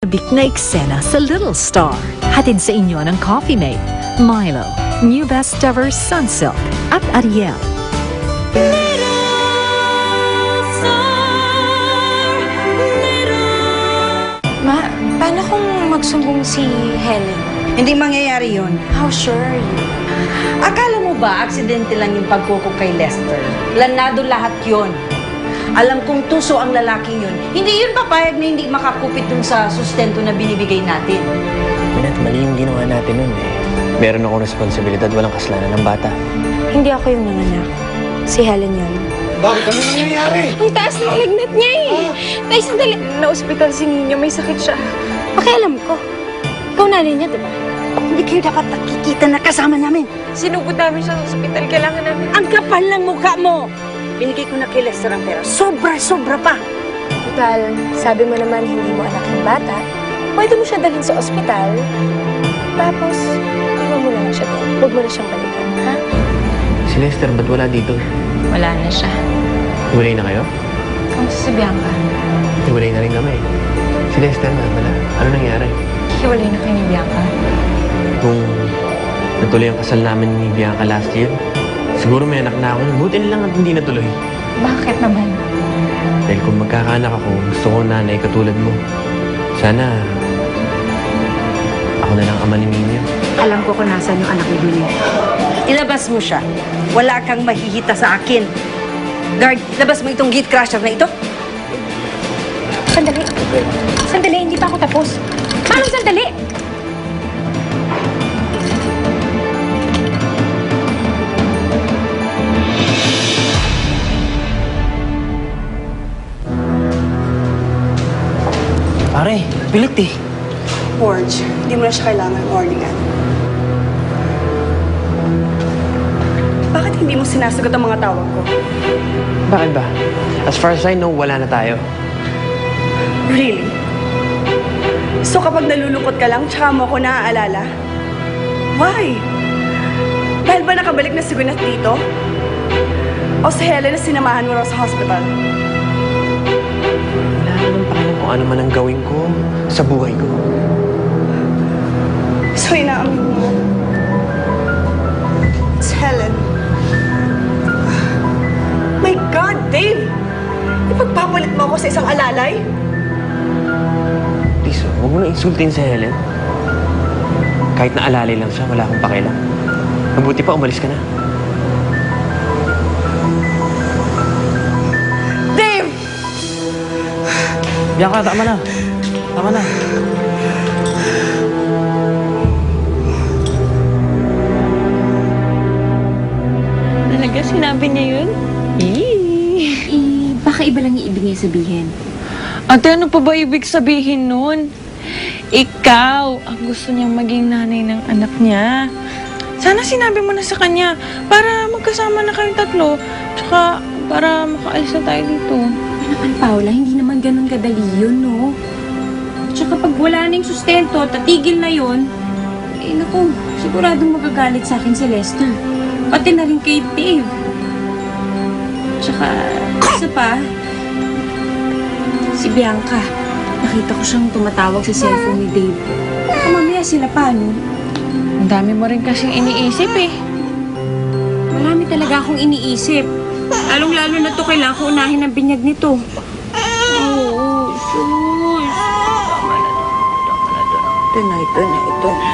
Big na eksena sa Little Star. Hatid sa inyo ng Coffee Mate, Milo, New Best Ever Sunsilk at Ariel. Ma, paano kung magsumbong si Helen? Hindi mangyayari yun. How sure are you? Akala mo ba aksidente lang yung pagkuko kay Lester? Planado lahat yon. Alam kong tuso ang lalaking yun. Hindi yun papayag na hindi makakupit dun sa sustento na binibigay natin. Minat, mali yung ginawa natin nun eh. Meron akong responsibilidad, walang kasalanan ng bata. Hindi ako yung nanganak. Si Helen yun. Bakit? Ano nangyayari? Ang taas ng lagnat niya eh. Tay, sandali. Na-ospital si Nino, may sakit siya. Pakialam ko. Ikaw nanay niya, diba? Hindi kayo dapat nakikita na kasama namin. Sinugod namin siya sa ospital. Kailangan namin. Ang kapal ng mukha mo! Binigay ko na kay Lester ang pera. Sobra-sobra pa! Total, sabi mo naman hindi mo anak ng bata. Pwede mo siya dalhin sa ospital. Tapos, iwan mo lang siya doon. Huwag mo na siyang balikan, ha? Si Lester, ba't wala dito? Wala na siya. Hiwalay na kayo? Kamusta si Bianca? Hiwalay na rin kami. Si Lester na pala. Ano nangyari? Hiwalay na kayo ni Bianca. Kung natuloy ang kasal namin ni Bianca last year, siguro may anak na ako. Buti na lang at hindi natuloy. Bakit naman? Dahil kung magkakaanak ako, gusto ko nanay katulad mo. Sana ako na lang ama ni Nino. Alam ko kung nasan yung anak ni Billy. Ilabas mo siya. Wala kang mahihita sa akin. Guard, labas mo itong gate crusher na ito. Sandali. Sandali, hindi pa ako tapos. Manong sandali! Pare, pilit eh. Forge, hindi mo na siya kailangan warningan. Bakit hindi mo sinasagot ang mga tawag ko? Bakit ba? As far as I know, wala na tayo. Really? So kapag nalulungkot ka lang, tsaka mo ako naaalala? Why? Dahil ba nakabalik na si Gwyneth dito? O si Helen na sinamahan mo raw sa hospital? Wala naman pakialam kung ano man ang gawin ko sa buhay ko. So inaamin mo. It's Helen. My God, Dave! Ipagpapalit mo ako sa isang alalay? Please, huwag mo na insultin si Helen. Kahit na alalay lang siya, wala akong pakialam. Mabuti pa, umalis ka na. Dave! Bianca, tama na. Tama na. Talaga? Sinabi niya yun? Baka iba lang yung ibig niya sabihin. Ate, ano pa ba ibig sabihin nun? Ikaw ang gusto niyang maging nanay ng anak niya. Sana sinabi mo na sa kanya para magkasama na kayong tatlo. Tsaka para makaalis na tayo dito. Ano naman, Paula, hindi naman ganun kadali yun, no? Tsaka pag wala na yung sustento, tatigil na yun, eh naku, siguradong magagalit sa akin si Lester. Pati na rin kay Dave. Tsaka, isa pa, si Bianca. Nakita ko siyang tumatawag sa cellphone ni Dave. Baka mamaya sila pa, no? Ang dami mo rin kasing iniisip eh. Marami talaga akong iniisip. Lalong-lalo na to, kailangan ko unahin ang binyag nito. Oo, sus. Ito na.